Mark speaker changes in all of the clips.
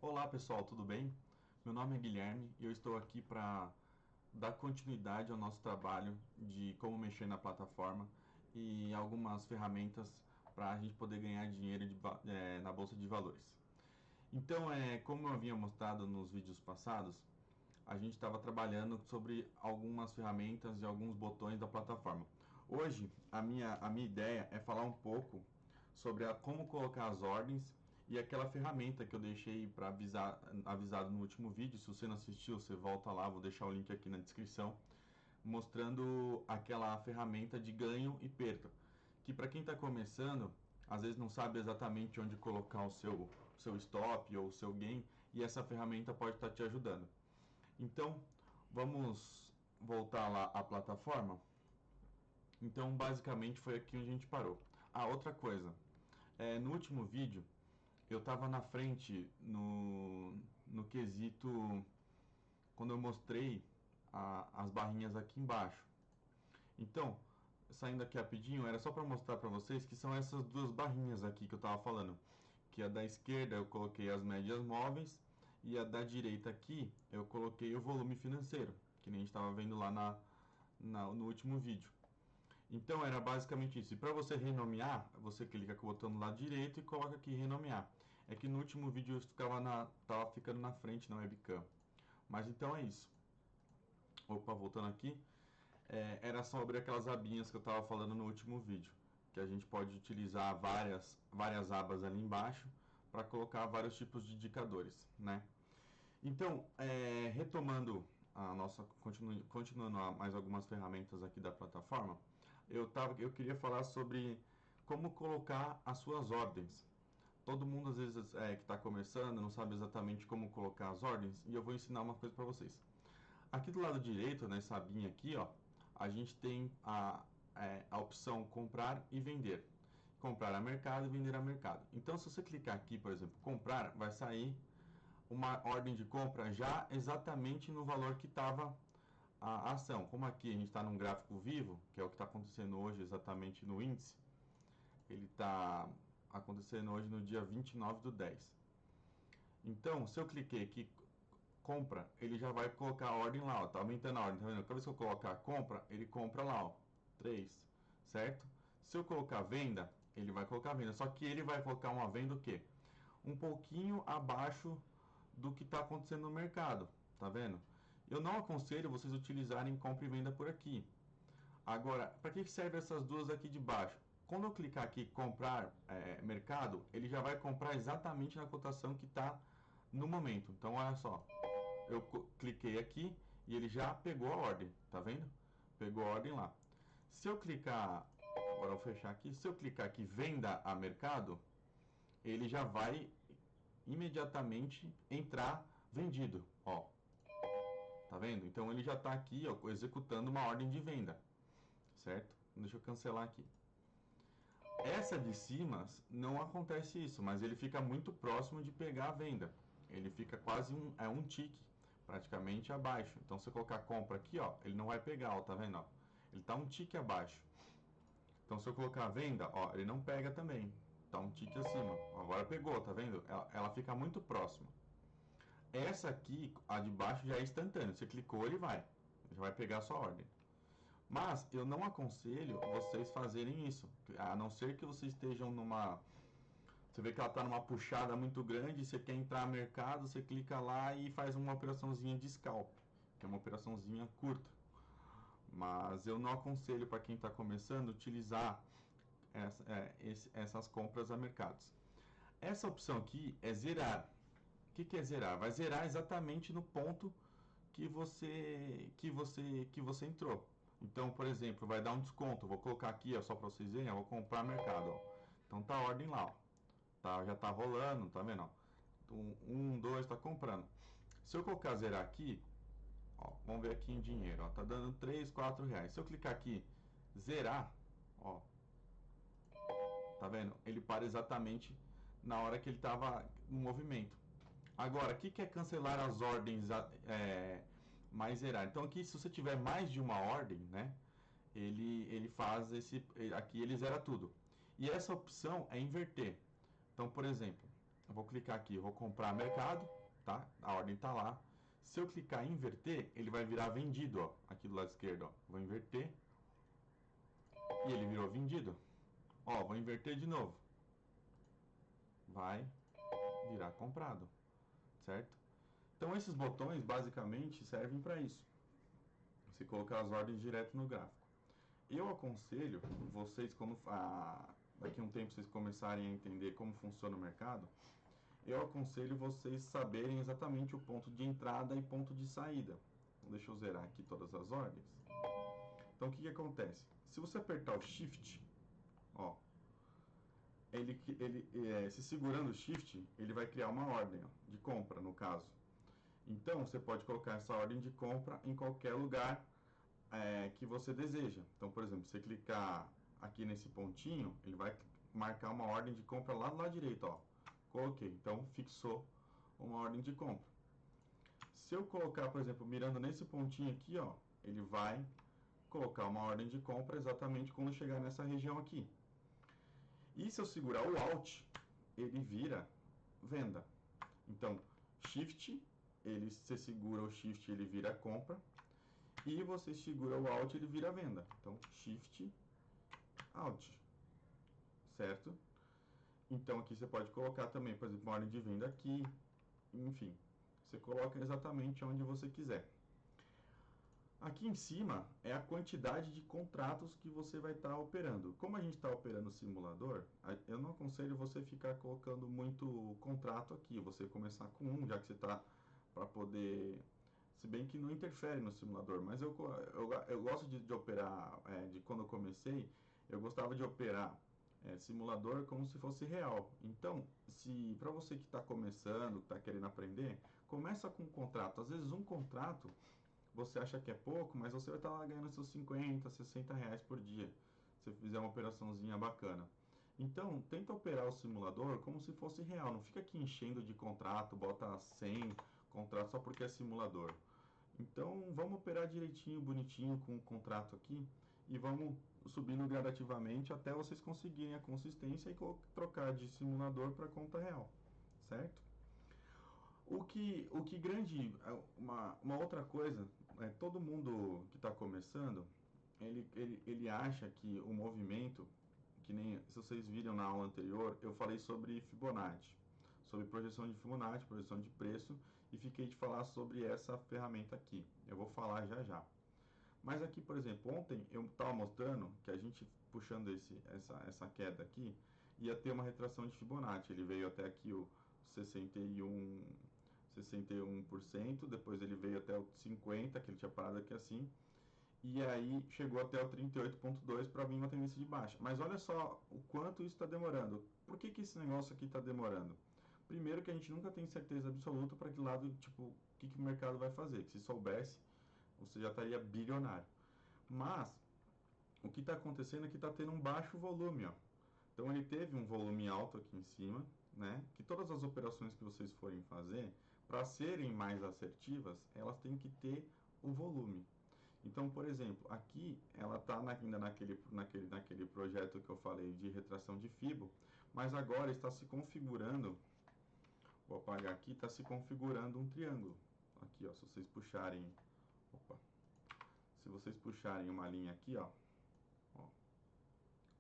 Speaker 1: Olá pessoal, tudo bem? Meu nome é Guilherme e eu estou aqui para dar continuidade ao nosso trabalho de como mexer na plataforma e algumas ferramentas para a gente poder ganhar dinheiro na Bolsa de Valores. Então, como eu havia mostrado nos vídeos passados, a gente estava trabalhando sobre algumas ferramentas e alguns botões da plataforma. Hoje, a minha ideia é falar um pouco sobre como colocar as ordens e aquela ferramenta que eu deixei para avisado no último vídeo. Se você não assistiu, você volta lá, vou deixar o link aqui na descrição, mostrando aquela ferramenta de ganho e perda, que para quem está começando, às vezes não sabe exatamente onde colocar o seu stop ou o seu gain, e essa ferramenta pode estar te ajudando. Então, vamos voltar lá à plataforma. Então, basicamente foi aqui onde a gente parou. Outra coisa, no último vídeo eu estava na frente no quesito quando eu mostrei as barrinhas aqui embaixo. Então, saindo aqui rapidinho, era só para mostrar para vocês que são essas duas barrinhas aqui que eu estava falando. Que a da esquerda eu coloquei as médias móveis e a da direita aqui eu coloquei o volume financeiro, que nem a gente estava vendo lá no último vídeo. Então era basicamente isso. E para você renomear, você clica com o botão do lado direito e coloca aqui renomear. É que no último vídeo eu tava ficando na frente na webcam. Mas então é isso. Opa, voltando aqui. Era sobre aquelas abinhas que eu estava falando no último vídeo. Que a gente pode utilizar várias abas ali embaixo para colocar vários tipos de indicadores, né? Então, retomando continuando mais algumas ferramentas aqui da plataforma, eu queria falar sobre como colocar as suas ordens. Todo mundo às vezes que está começando não sabe exatamente como colocar as ordens, e eu vou ensinar uma coisa para vocês. Aqui do lado direito, nessa abinha aqui, ó, a gente tem a opção comprar e vender. Comprar a mercado e vender a mercado. Então, se você clicar aqui, por exemplo, comprar, vai sair uma ordem de compra já exatamente no valor que estava a ação. Como aqui a gente está num gráfico vivo, que é o que está acontecendo hoje exatamente no índice, ele está acontecendo hoje no dia 29/10. Então, se eu cliquei aqui, compra, ele já vai colocar a ordem lá, ó, tá aumentando a ordem, tá vendo? Cada vez que eu colocar compra, ele compra lá, ó, 3, certo? Se eu colocar venda, ele vai colocar venda, só que ele vai colocar uma venda o quê? Um pouquinho abaixo do que está acontecendo no mercado, tá vendo? Eu não aconselho vocês utilizarem compra e venda por aqui. Agora, para que serve essas duas aqui de baixo? Quando eu clicar aqui comprar mercado, ele já vai comprar exatamente na cotação que está no momento. Então, olha só, eu cliquei aqui e ele já pegou a ordem, tá vendo? Pegou a ordem lá. Se eu clicar, agora eu vou fechar aqui, se eu clicar aqui venda a mercado, ele já vai imediatamente entrar vendido, ó. Tá vendo? Então ele já está aqui, ó, executando uma ordem de venda, certo? Deixa eu cancelar aqui. Essa de cima não acontece isso, mas ele fica muito próximo de pegar a venda. Ele fica quase um tique, praticamente abaixo. Então se eu colocar compra aqui, ó, ele não vai pegar, ó, tá vendo? Ó? Ele está um tique abaixo. Então se eu colocar venda, ó, ele não pega também. Tá um tique acima. Agora pegou, tá vendo? Ela fica muito próxima. Essa aqui, a de baixo, já é instantâneo. Você clicou, ele vai. Já vai pegar a sua ordem. Mas eu não aconselho vocês fazerem isso. A não ser que vocês estejam numa... Você vê que ela está numa puxada muito grande, você quer entrar no mercado, você clica lá e faz uma operaçãozinha de scalp, que é uma operaçãozinha curta. Mas eu não aconselho para quem está começando utilizar essas compras a mercados. Essa opção aqui é zerar. O que é zerar? Vai zerar exatamente no ponto que você entrou. Então, por exemplo, vai dar um desconto. Vou colocar aqui, ó, só para vocês verem, eu vou comprar mercado. Ó. Então tá a ordem lá, ó. Tá, já tá rolando, tá vendo? Ó. 2, tá comprando. Se eu colocar zerar aqui, ó, vamos ver aqui em dinheiro, ó, tá dando 3, 4 reais. Se eu clicar aqui, zerar, ó, tá vendo? Ele para exatamente na hora que ele estava no movimento. Agora, o que é cancelar as ordens mais zerar? Então aqui, se você tiver mais de uma ordem, né, ele faz aqui ele zera tudo. E essa opção é inverter. Então, por exemplo, eu vou clicar aqui, eu vou comprar mercado, tá? A ordem está lá. Se eu clicar em inverter, ele vai virar vendido, ó, aqui do lado esquerdo, ó. Vou inverter e ele virou vendido. Ó, vou inverter de novo. Vai virar comprado, certo? Então esses botões basicamente servem para isso. Você colocar as ordens direto no gráfico. Eu aconselho vocês, quando daqui a um tempo vocês começarem a entender como funciona o mercado, eu aconselho vocês saberem exatamente o ponto de entrada e ponto de saída. Então, deixa eu zerar aqui todas as ordens. Então o que acontece? Se você apertar o Shift, ó, se segurando o Shift, ele vai criar uma ordem, ó, de compra, no caso. Então você pode colocar essa ordem de compra em qualquer lugar que você deseja. Então, por exemplo, você clicar aqui nesse pontinho, ele vai marcar uma ordem de compra lá do lado direito, ó. Coloquei, então fixou uma ordem de compra. Se eu colocar, por exemplo, mirando nesse pontinho aqui, ó, ele vai colocar uma ordem de compra exatamente quando chegar nessa região aqui. E se eu segurar o Alt, ele vira venda. Então, Shift, você segura o Shift, ele vira compra. E você segura o Alt, ele vira venda. Então, Shift, Alt, certo? Então, aqui você pode colocar também, por exemplo, uma ordem de venda aqui. Enfim, você coloca exatamente onde você quiser. Aqui em cima é a quantidade de contratos que você vai estar operando. Como a gente está operando o simulador, eu não aconselho você ficar colocando muito contrato aqui. Você começar com um, já que você está para poder... Se bem que não interfere no simulador, mas eu gosto de operar, de quando eu comecei, eu gostava de operar simulador como se fosse real. Então, se para você que está começando, está querendo aprender, começa com um contrato. Às vezes um contrato você acha que é pouco, mas você vai estar lá ganhando seus 50, 60 reais por dia, se você fizer uma operaçãozinha bacana. Então, tenta operar o simulador como se fosse real, não fica aqui enchendo de contrato, bota 100 contratos só porque é simulador. Então, vamos operar direitinho, bonitinho com o contrato aqui e vamos subindo gradativamente até vocês conseguirem a consistência e trocar de simulador para conta real, certo? Uma outra coisa, todo mundo que está começando, ele acha que o movimento, que nem se vocês viram na aula anterior, eu falei sobre Fibonacci, sobre projeção de Fibonacci, projeção de preço, e fiquei de falar sobre essa ferramenta aqui. Eu vou falar já já. Mas aqui, por exemplo, ontem eu estava mostrando que a gente puxando essa queda aqui, ia ter uma retração de Fibonacci. Ele veio até aqui o 61%, depois ele veio até o 50%, que ele tinha parado aqui assim, e aí chegou até o 38,2 para vir uma tendência de baixa. Mas olha só o quanto isso está demorando. Por que esse negócio aqui está demorando? Primeiro que a gente nunca tem certeza absoluta para que lado, tipo, o que o mercado vai fazer. Que se soubesse, você já estaria bilionário. Mas o que está acontecendo é que está tendo um baixo volume, ó. Então ele teve um volume alto aqui em cima, né? Que todas as operações que vocês forem fazer, para serem mais assertivas, elas têm que ter o volume. Então, por exemplo, aqui ela está ainda naquele projeto que eu falei de retração de Fibo, mas agora está se configurando, vou apagar aqui, está se configurando um triângulo. Aqui, ó, se vocês puxarem, opa, se vocês puxarem uma linha aqui, ó,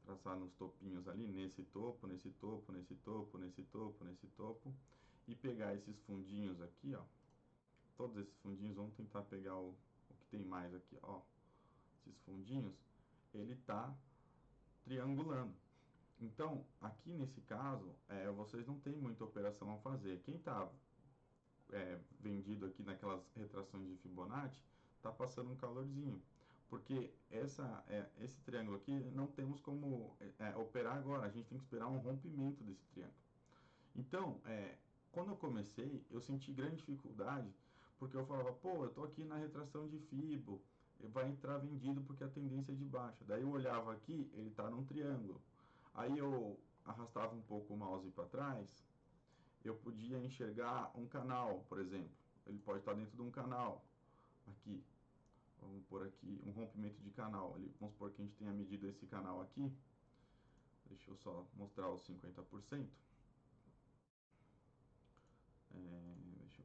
Speaker 1: traçar nos topinhos ali, nesse topo, nesse topo, nesse topo, nesse topo, nesse topo, e pegar esses fundinhos aqui, ó, todos esses fundinhos, vamos tentar pegar o que tem mais aqui, ó, esses fundinhos, ele tá triangulando. Então, aqui nesse caso, vocês não tem muita operação a fazer. Quem está vendido aqui naquelas retrações de Fibonacci, está passando um calorzinho. Porque esse triângulo aqui não temos como operar agora, a gente tem que esperar um rompimento desse triângulo. Então, quando eu comecei, eu senti grande dificuldade, porque eu falava, pô, eu estou aqui na retração de Fibo, vai entrar vendido porque a tendência é de baixa. Daí eu olhava aqui, ele está num triângulo. Aí eu arrastava um pouco o mouse para trás, eu podia enxergar um canal, por exemplo. Ele pode estar dentro de um canal, aqui. Vamos por aqui, um rompimento de canal. Vamos supor que a gente tenha medido esse canal aqui. Deixa eu só mostrar os 50%.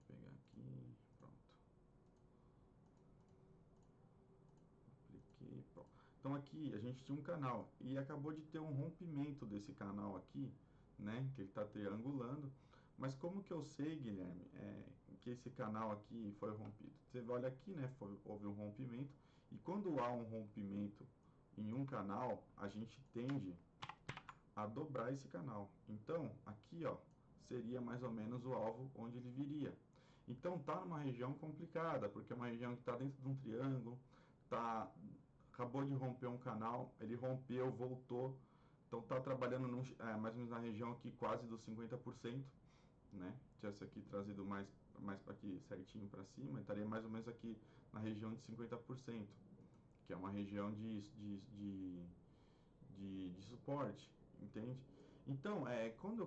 Speaker 1: pegar aqui, pronto. Apliquei, pronto. Então aqui a gente tinha um canal e acabou de ter um rompimento desse canal aqui, né? Que ele está triangulando. Mas como que eu sei, Guilherme, que esse canal aqui foi rompido? Você olha aqui, né? Houve um rompimento. E quando há um rompimento em um canal, a gente tende a dobrar esse canal. Então, aqui, ó, seria mais ou menos o alvo onde ele viria. Então, tá numa região complicada, porque é uma região que está dentro de um triângulo, acabou de romper um canal, ele rompeu, voltou. Então, tá trabalhando mais ou menos na região aqui quase dos 50%, né? Se tivesse aqui trazido mais para aqui certinho para cima, estaria mais ou menos aqui na região de 50%, que é uma região de suporte, entende? Então, quando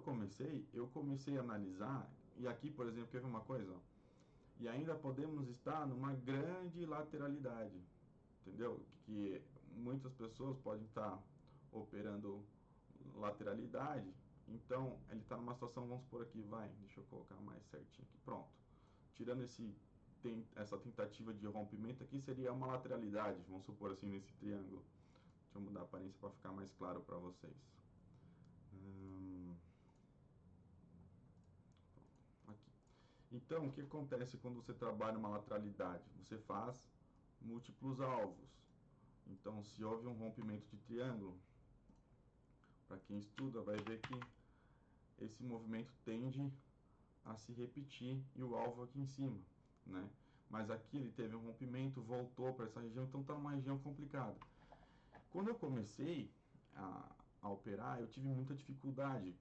Speaker 1: eu comecei a analisar, e aqui, por exemplo, quer ver uma coisa? Ó, e ainda podemos estar numa grande lateralidade, entendeu? Que muitas pessoas podem estar operando lateralidade, então ele está numa situação, vamos por aqui, deixa eu colocar mais certinho aqui, pronto. Tirando essa tentativa de rompimento aqui, seria uma lateralidade, vamos supor assim, nesse triângulo. Deixa eu mudar a aparência para ficar mais claro para vocês. Aqui. Então, o que acontece quando você trabalha uma lateralidade? Você faz múltiplos alvos. Então, se houve um rompimento de triângulo, para quem estuda, vai ver que esse movimento tende a se repetir e o alvo aqui em cima, né? Mas aqui ele teve um rompimento, voltou para essa região, então está uma região complicada. Quando eu comecei a operar, eu tive muita dificuldade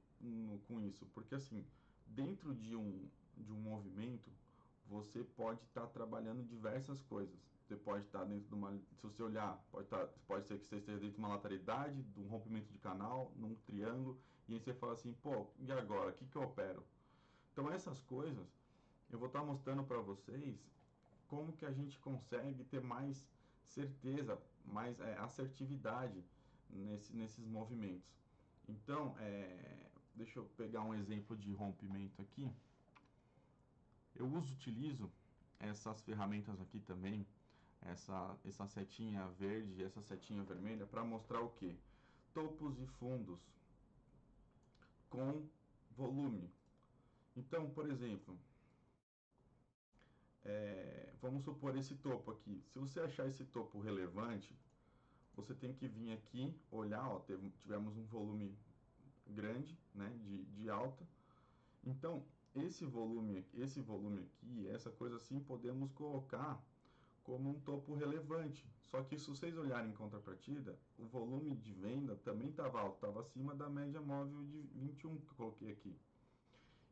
Speaker 1: com isso, porque assim, dentro de um movimento, você pode estar trabalhando diversas coisas. Você pode estar dentro de uma, se você olhar, pode ser que você esteja dentro de uma lateralidade, de um rompimento de canal, num triângulo, e aí você fala assim, pô, e agora? O que eu opero? Então essas coisas, eu vou estar mostrando para vocês como que a gente consegue ter mais certeza, mais assertividade nesses movimentos. Então, deixa eu pegar um exemplo de rompimento aqui. Eu utilizo essas ferramentas aqui também, essa setinha verde e essa setinha vermelha, para mostrar o que? Topos e fundos com volume. Então, por exemplo, vamos supor esse topo aqui. Se você achar esse topo relevante, você tem que vir aqui, olhar, ó, tivemos um volume grande, né, de alta. Então, esse volume aqui, essa coisa assim, podemos colocar como um topo relevante. Só que se vocês olharem em contrapartida, o volume de venda também estava alto, estava acima da média móvel de 21 que eu coloquei aqui.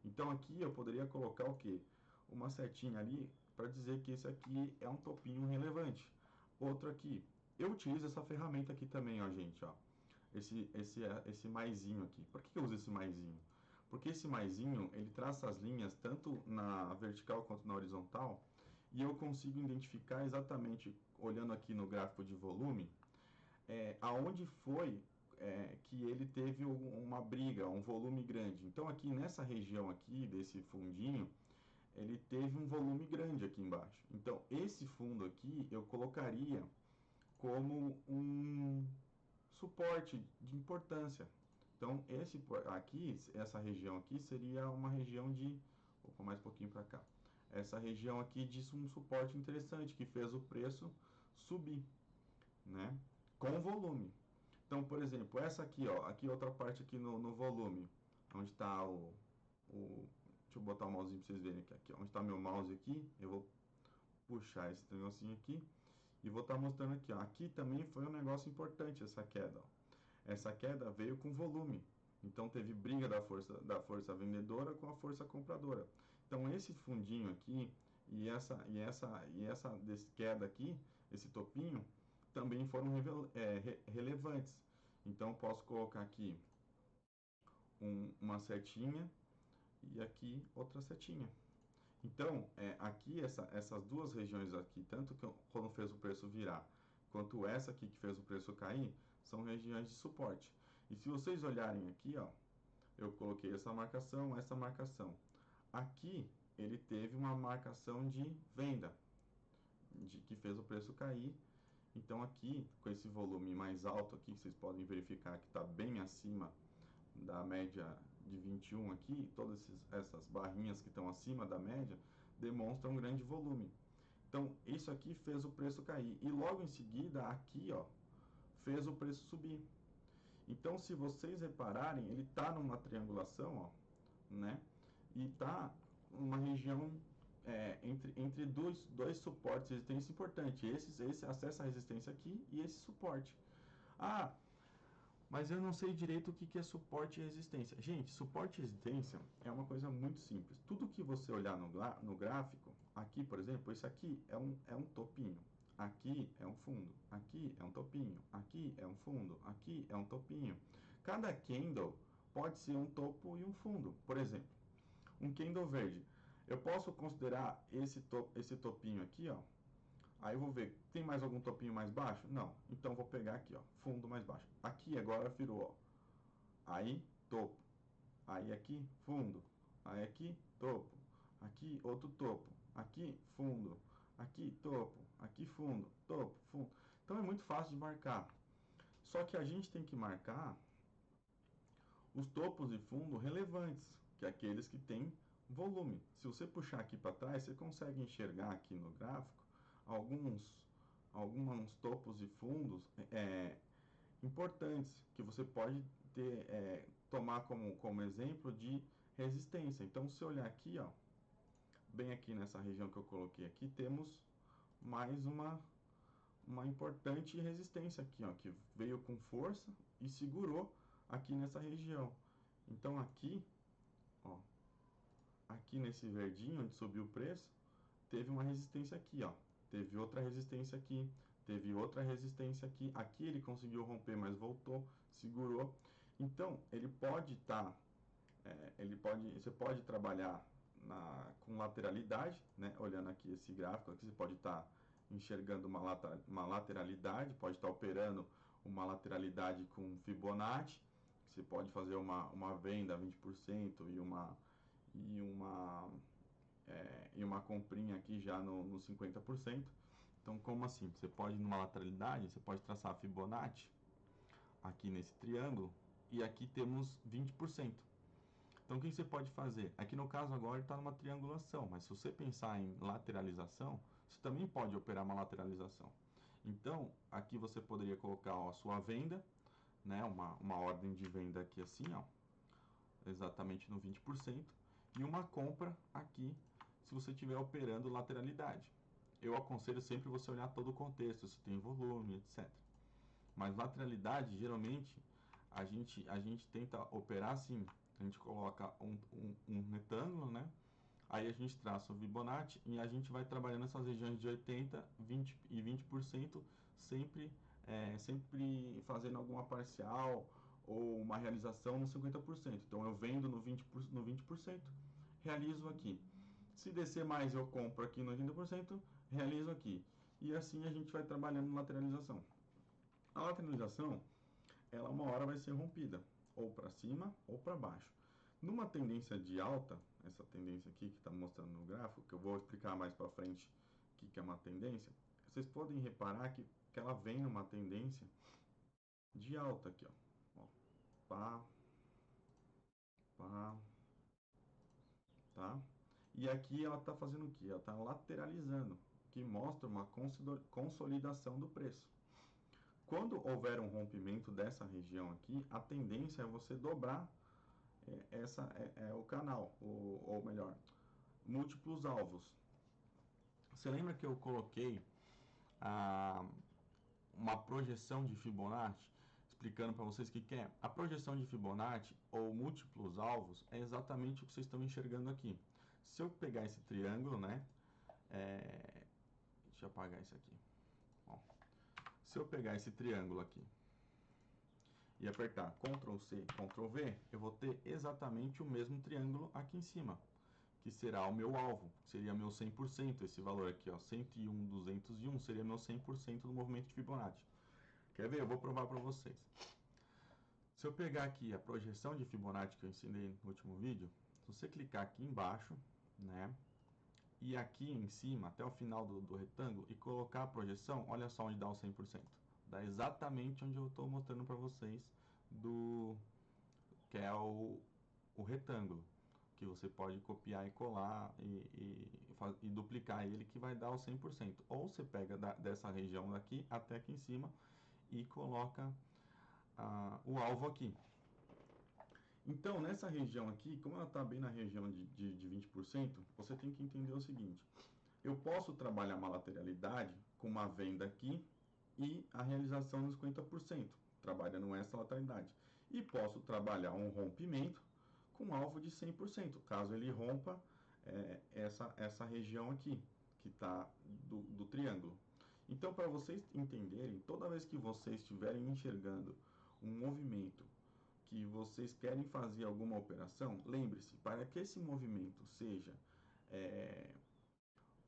Speaker 1: Então aqui eu poderia colocar o que? Uma setinha ali para dizer que esse aqui é um topinho relevante. Outro aqui. Eu utilizo essa ferramenta aqui também, ó, gente, ó. Esse maisinho aqui. Por que eu uso esse maisinho? Porque esse maisinho, ele traça as linhas tanto na vertical quanto na horizontal, e eu consigo identificar exatamente, olhando aqui no gráfico de volume, aonde foi que ele teve uma briga, um volume grande. Então aqui nessa região aqui, desse fundinho, ele teve um volume grande aqui embaixo. Então esse fundo aqui eu colocaria como um suporte de importância. Então essa região aqui seria uma região de, vou pôr mais um pouquinho para cá. Essa região aqui de um suporte interessante que fez o preço subir, né? Com volume. Então, por exemplo, essa aqui, ó, aqui outra parte aqui no volume, onde está deixa eu botar o mouse para vocês verem aqui, onde está meu mouse aqui, eu vou puxar esse negocinho aqui e vou estar mostrando aqui, ó. Aqui também foi um negócio importante essa queda, ó. Essa queda veio com volume. Então teve briga da força vendedora com a força compradora. Então esse fundinho aqui e essa queda aqui, esse topinho, também foram relevantes. Então posso colocar aqui uma setinha e aqui outra setinha. Então, aqui essas duas regiões aqui, tanto que quando fez o preço virar, quanto essa aqui que fez o preço cair, são regiões de suporte. E se vocês olharem aqui, ó, eu coloquei essa marcação. Aqui ele teve uma marcação de venda, que fez o preço cair. Então aqui, com esse volume mais alto aqui, vocês podem verificar que está bem acima da média de 21 aqui, todas essas barrinhas que estão acima da média, demonstram um grande volume. Então, isso aqui fez o preço cair. E logo em seguida, aqui, ó, fez o preço subir. Então, se vocês repararem, ele está numa triangulação, ó, né? E está numa região entre dois suportes de resistência importantes. Esse acessa a resistência aqui e esse suporte. Ah, mas eu não sei direito o que é suporte e resistência. Gente, suporte e resistência é uma coisa muito simples. Tudo que você olhar no gráfico, aqui, por exemplo, esse aqui é um topinho. Aqui é um fundo, aqui é um topinho, aqui é um fundo, aqui é um topinho. Cada candle pode ser um topo e um fundo. Por exemplo, um candle verde. Eu posso considerar esse topinho aqui, ó. Aí eu vou ver, tem mais algum topinho mais baixo? Não. Então vou pegar aqui, ó, fundo mais baixo. Aqui agora virou, ó. Aí, topo. Aí aqui, fundo. Aí aqui, topo. Aqui, outro topo. Aqui, fundo. Aqui, topo. Aqui, fundo. Topo, fundo. Então é muito fácil de marcar. Só que a gente tem que marcar os topos e fundo relevantes, que é aqueles que têm volume. Se você puxar aqui para trás, você consegue enxergar aqui no gráfico alguns topos e fundos importantes que você pode tomar como exemplo de resistência. Então, se olhar aqui, ó, bem aqui nessa região que eu coloquei aqui, temos mais uma importante resistência aqui, ó, que veio com força e segurou aqui nessa região. Então, aqui, ó, aqui nesse verdinho onde subiu o preço, teve uma resistência aqui, ó. Teve outra resistência aqui, teve outra resistência aqui. Aqui ele conseguiu romper, mas voltou, segurou. Então, ele pode estar, você pode trabalhar com lateralidade, né? Olhando aqui esse gráfico, aqui você pode estar enxergando uma lateralidade, pode estar operando uma lateralidade com Fibonacci. Você pode fazer uma venda 20% e uma comprinha aqui já no 50%. Então, como assim? Você pode, numa lateralidade, você pode traçar a Fibonacci aqui nesse triângulo e aqui temos 20%. Então, o que você pode fazer? Aqui no caso agora está numa triangulação, mas se você pensar em lateralização, você também pode operar uma lateralização. Então, aqui você poderia colocar, ó, a sua venda, né, uma ordem de venda aqui assim, ó, exatamente no 20%, e uma compra aqui se você estiver operando lateralidade. Eu aconselho sempre você olhar todo o contexto, se tem volume, etc. Mas lateralidade, geralmente, a gente tenta operar assim, a gente coloca um retângulo, né? Aí a gente traça o Fibonacci e a gente vai trabalhando essas regiões de 80%, 20% e 20%, sempre fazendo alguma parcial ou uma realização no 50%. Então eu vendo no 20%, realizo aqui. Se descer mais, eu compro aqui no 80%, realizo aqui. E assim a gente vai trabalhando lateralização. A lateralização, ela uma hora vai ser rompida, ou para cima ou para baixo. Numa tendência de alta, essa tendência aqui que está mostrando no gráfico, que eu vou explicar mais para frente o que é uma tendência, vocês podem reparar que ela vem numa tendência de alta aqui, ó. Pá, pá, tá? E aqui ela está fazendo o que? Ela está lateralizando, que mostra uma consolidação do preço. Quando houver um rompimento dessa região aqui, a tendência é você dobrar o canal, ou melhor, múltiplos alvos. Você lembra que eu coloquei uma projeção de Fibonacci, explicando para vocês o que é? A projeção de Fibonacci, ou múltiplos alvos, é exatamente o que vocês estão enxergando aqui. Se eu pegar esse triângulo, né? Deixa eu apagar isso aqui. Ó, se eu pegar esse triângulo aqui e apertar Ctrl C, Ctrl V, eu vou ter exatamente o mesmo triângulo aqui em cima, que será o meu alvo, seria meu 100%, esse valor aqui, ó, 101, 201, seria meu 100% do movimento de Fibonacci. Quer ver? Eu vou provar para vocês. Se eu pegar aqui a projeção de Fibonacci que eu ensinei no último vídeo, se você clicar aqui embaixo, né, ir aqui em cima, até o final do retângulo, e colocar a projeção, olha só onde dá o 100%. Dá exatamente onde eu estou mostrando para vocês, que é o retângulo, que você pode copiar e colar e duplicar ele, que vai dar o 100%. Ou você pega dessa região daqui até aqui em cima e coloca o alvo aqui. Então, nessa região aqui, como ela está bem na região de 20%, você tem que entender o seguinte: eu posso trabalhar uma lateralidade com uma venda aqui e a realização dos 50%, trabalhando essa lateralidade. E posso trabalhar um rompimento com alvo de 100%, caso ele rompa essa região aqui, que está do triângulo. Então, para vocês entenderem, toda vez que vocês estiverem enxergando um movimento que vocês querem fazer alguma operação, lembre-se, para que esse movimento seja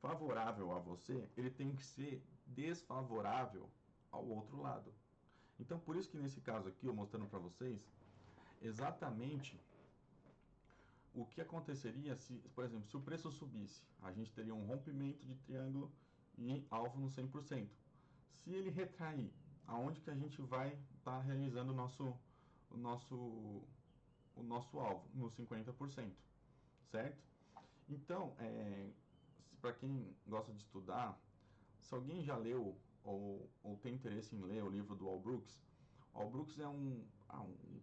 Speaker 1: favorável a você, ele tem que ser desfavorável ao outro lado. Então, por isso que nesse caso aqui, eu mostrando para vocês, exatamente o que aconteceria se, por exemplo, se o preço subisse, a gente teria um rompimento de triângulo e alvo no 100%. Se ele retrair, aonde que a gente vai estar realizando o nosso alvo? No 50%, certo? Então, para quem gosta de estudar, se alguém já leu ou tem interesse em ler o livro do Al Brooks, Al Brooks é um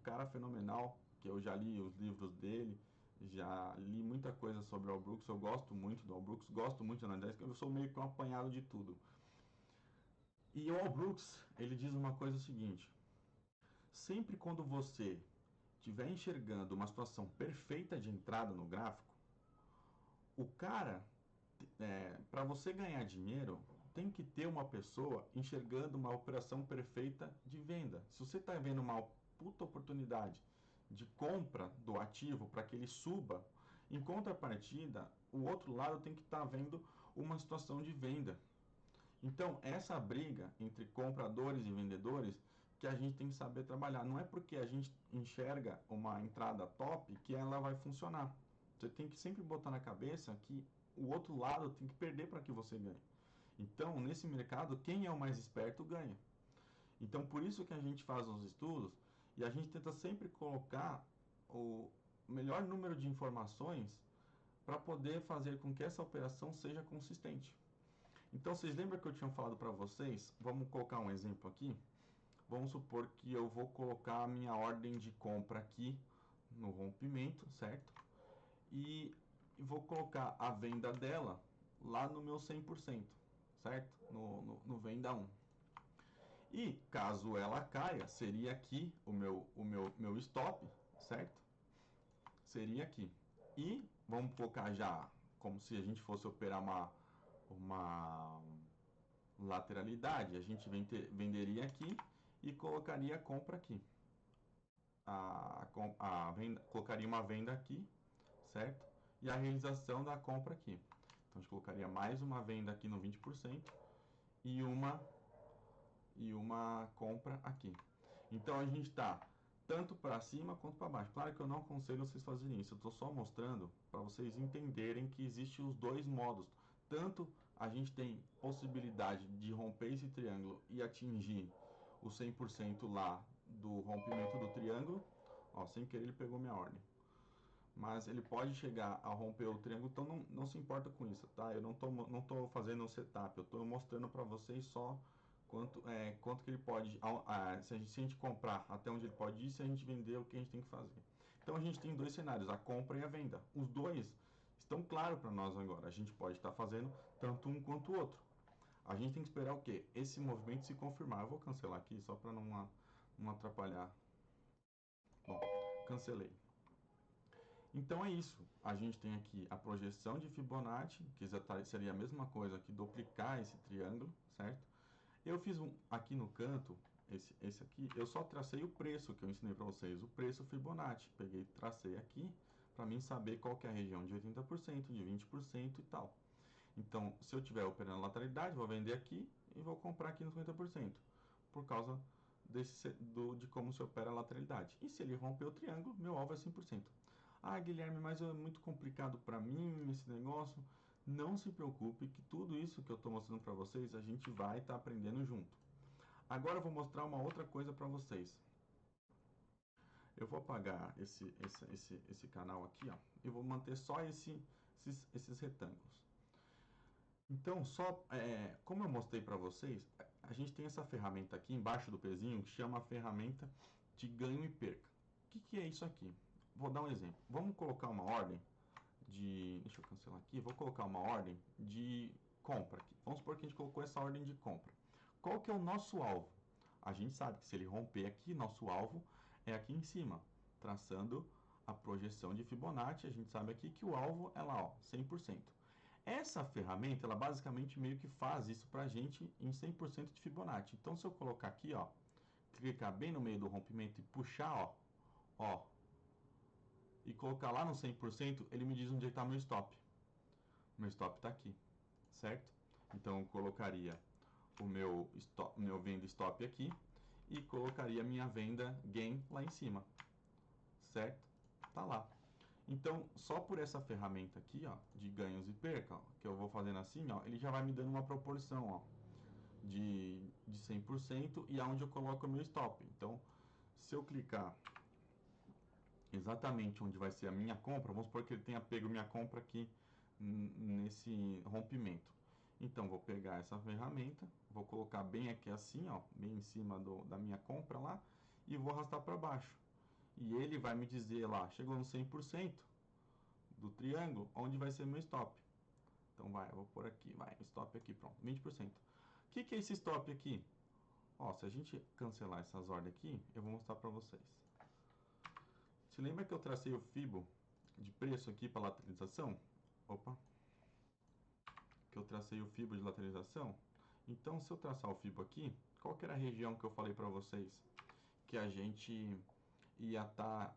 Speaker 1: cara fenomenal, que eu já li os livros dele, já li muita coisa sobre o Al Brooks, eu gosto muito do Al Brooks, gosto muito de análise, eu sou meio que um apanhado de tudo. E o Al Brooks, ele diz uma coisa seguinte: sempre quando você estiver enxergando uma situação perfeita de entrada no gráfico, o cara, para você ganhar dinheiro, tem que ter uma pessoa enxergando uma operação perfeita de venda. Se você está vendo uma puta oportunidade de compra do ativo para que ele suba, em contrapartida, o outro lado tem que estar vendo uma situação de venda. Então, essa briga entre compradores e vendedores que a gente tem que saber trabalhar. Não é porque a gente enxerga uma entrada top que ela vai funcionar. Você tem que sempre botar na cabeça que o outro lado tem que perder para que você ganhe. Então, nesse mercado, quem é o mais esperto ganha. Então, por isso que a gente faz os estudos e a gente tenta sempre colocar o melhor número de informações para poder fazer com que essa operação seja consistente. Então, vocês lembram que eu tinha falado para vocês? Vamos colocar um exemplo aqui. Vamos supor que eu vou colocar a minha ordem de compra aqui no rompimento, certo? E vou colocar a venda dela lá no meu 100%, certo? No venda 1. E caso ela caia, seria aqui o meu stop, certo? Seria aqui. E vamos colocar já como se a gente fosse operar uma lateralidade. A gente venderia aqui e colocaria a compra aqui. Colocaria uma venda aqui, certo? E a realização da compra aqui. Então a gente colocaria mais uma venda aqui no 20% e uma compra aqui. Então a gente está tanto para cima quanto para baixo. Claro que eu não aconselho vocês fazerem isso, eu estou só mostrando para vocês entenderem que existem os dois modos. Tanto a gente tem possibilidade de romper esse triângulo e atingir o 100% lá do rompimento do triângulo. Ó, sem querer ele pegou minha ordem. Mas ele pode chegar a romper o triângulo, então não se importa com isso, tá? Eu não tô fazendo um setup, eu estou mostrando para vocês só quanto que ele pode, se a gente comprar até onde ele pode ir, se a gente vender, o que a gente tem que fazer. Então a gente tem dois cenários, a compra e a venda. Os dois estão claros para nós agora. A gente pode estar fazendo tanto um quanto o outro. A gente tem que esperar o quê? Esse movimento se confirmar. Eu vou cancelar aqui só para não atrapalhar. Bom, cancelei. Então é isso. A gente tem aqui a projeção de Fibonacci, que seria a mesma coisa que duplicar esse triângulo, certo? Eu fiz aqui no canto, esse aqui, eu só tracei o preço que eu ensinei para vocês, o preço Fibonacci. Peguei e tracei aqui para mim saber qual que é a região de 80%, de 20% e tal. Então, se eu tiver operando lateralidade, vou vender aqui e vou comprar aqui no 50%, por causa de como se opera a lateralidade. E se ele romper o triângulo, meu alvo é 100%. Ah, Guilherme, mas é muito complicado para mim esse negócio. Não se preocupe que tudo isso que eu estou mostrando para vocês, a gente vai estar aprendendo junto. Agora eu vou mostrar uma outra coisa para vocês. Eu vou apagar esse canal aqui, ó, e vou manter só esses retângulos. Então, como eu mostrei para vocês, a gente tem essa ferramenta aqui embaixo do pezinho que chama a ferramenta de ganho e perca. O que é isso aqui? Vou dar um exemplo. Vamos colocar uma ordem de... Deixa eu cancelar aqui. Vou colocar uma ordem de compra aqui. Vamos supor que a gente colocou essa ordem de compra. Qual que é o nosso alvo? A gente sabe que se ele romper aqui, nosso alvo é aqui em cima, traçando a projeção de Fibonacci. A gente sabe aqui que o alvo é lá, ó, 100%. Essa ferramenta, ela basicamente meio que faz isso para a gente em 100% de Fibonacci. Então, se eu colocar aqui, ó, clicar bem no meio do rompimento e puxar, ó, e colocar lá no 100%, ele me diz onde está meu stop. Meu stop está aqui, certo? Então, eu colocaria o meu venda stop aqui e colocaria minha venda gain lá em cima, certo? Tá lá. Então, só por essa ferramenta aqui, ó, de ganhos e perca, ó, que eu vou fazendo assim, ó, ele já vai me dando uma proporção, ó, de 100% e aonde eu coloco o meu stop. Então, se eu clicar exatamente onde vai ser a minha compra, vamos supor que ele tenha pego minha compra aqui nesse rompimento. Então, vou pegar essa ferramenta, vou colocar bem aqui assim, ó, bem em cima da minha compra lá, e vou arrastar para baixo. E ele vai me dizer lá, chegou no 100% do triângulo, onde vai ser meu stop. Então eu vou por aqui, stop aqui, pronto, 20%. O que é esse stop aqui? Ó, se a gente cancelar essas ordens aqui, eu vou mostrar para vocês. Se lembra que eu tracei o Fibo de preço aqui para lateralização? Opa! Que eu tracei o Fibo de lateralização? Então, se eu traçar o Fibo aqui, qual que era a região que eu falei para vocês? Que a gente ia estar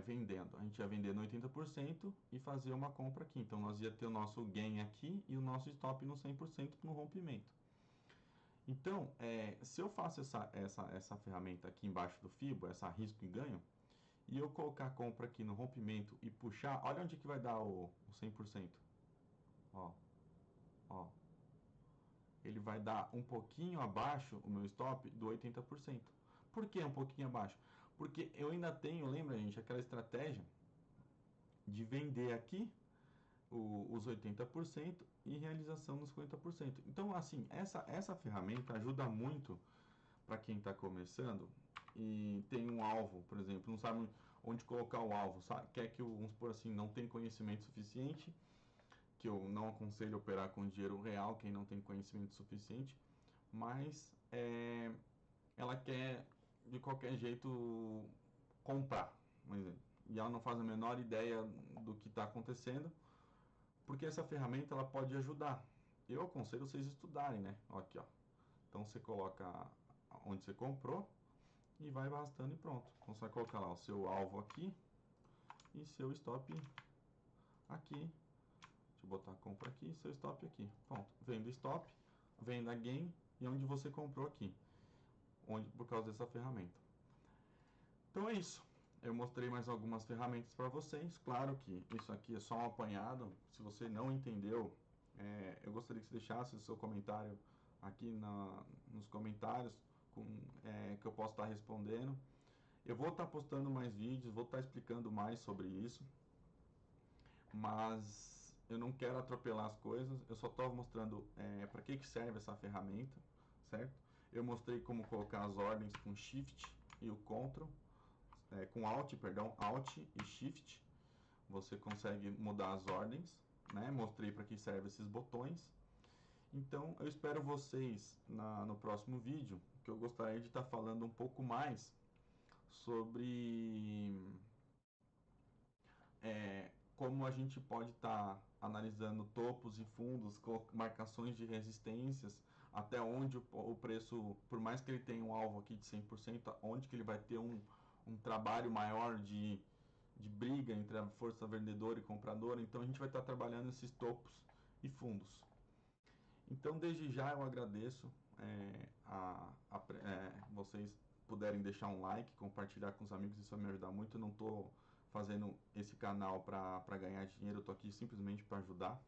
Speaker 1: vendendo. A gente ia vender no 80% e fazer uma compra aqui. Então, nós ia ter o nosso gain aqui e o nosso stop no 100% no rompimento. Então, se eu faço essa ferramenta aqui embaixo do Fibo, essa risco e ganho, e eu colocar a compra aqui no rompimento e puxar, olha onde que vai dar o 100%. Ó, ó. Ele vai dar um pouquinho abaixo o meu stop do 80%. Por que um pouquinho abaixo? Porque eu ainda tenho, lembra, gente, aquela estratégia de vender aqui os 80% e realização nos 50%. Então, assim, essa ferramenta ajuda muito para quem está começando e tem um alvo, por exemplo, não sabe onde colocar o alvo, sabe? Quer que, vamos supor assim, não tem conhecimento suficiente, que eu não aconselho operar com dinheiro real, quem não tem conhecimento suficiente, mas ela quer de qualquer jeito comprar, por exemplo, e ela não faz a menor ideia do que está acontecendo, porque essa ferramenta ela pode ajudar. Eu aconselho vocês estudarem, né? Aqui, ó. Então você coloca onde você comprou e vai arrastando e pronto. Então você vai colocar lá o seu alvo aqui e seu stop aqui. Deixa eu botar a compra aqui e seu stop aqui. Pronto. Venda stop, venda gain e onde você comprou aqui. Por causa dessa ferramenta. Então é isso. Eu mostrei mais algumas ferramentas para vocês. Claro que isso aqui é só um apanhado. Se você não entendeu, eu gostaria que você deixasse o seu comentário aqui nos comentários que eu posso estar respondendo. Eu vou estar postando mais vídeos, vou estar explicando mais sobre isso, mas eu não quero atropelar as coisas. Eu só estou mostrando para que serve essa ferramenta, certo? Eu mostrei como colocar as ordens com Shift e o Ctrl. Com Alt e Shift, você consegue mudar as ordens, né? Mostrei para que servem esses botões. Então, eu espero vocês no próximo vídeo, que eu gostaria de estar falando um pouco mais sobre como a gente pode estar analisando topos e fundos, marcações de resistências, até onde o preço, por mais que ele tenha um alvo aqui de 100%, onde que ele vai ter um trabalho maior de briga entre a força vendedora e compradora. Então a gente vai estar trabalhando esses topos e fundos. Então desde já eu agradeço vocês puderem deixar um like, compartilhar com os amigos, isso vai me ajudar muito. Eu não estou fazendo esse canal para ganhar dinheiro, eu estou aqui simplesmente para ajudar.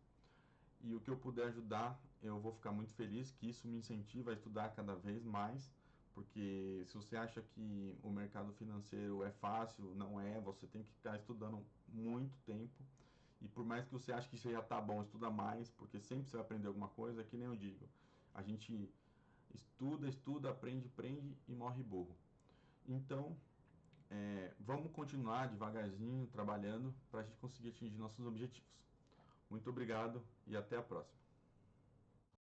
Speaker 1: E o que eu puder ajudar, eu vou ficar muito feliz, que isso me incentiva a estudar cada vez mais, porque se você acha que o mercado financeiro é fácil, não é, você tem que ficar estudando muito tempo. E por mais que você ache que isso já tá bom, estuda mais, porque sempre você vai aprender alguma coisa, é que nem eu digo. A gente estuda, estuda, aprende, aprende e morre burro. Então, vamos continuar devagarzinho, trabalhando, para a gente conseguir atingir nossos objetivos. Muito obrigado e até a próxima.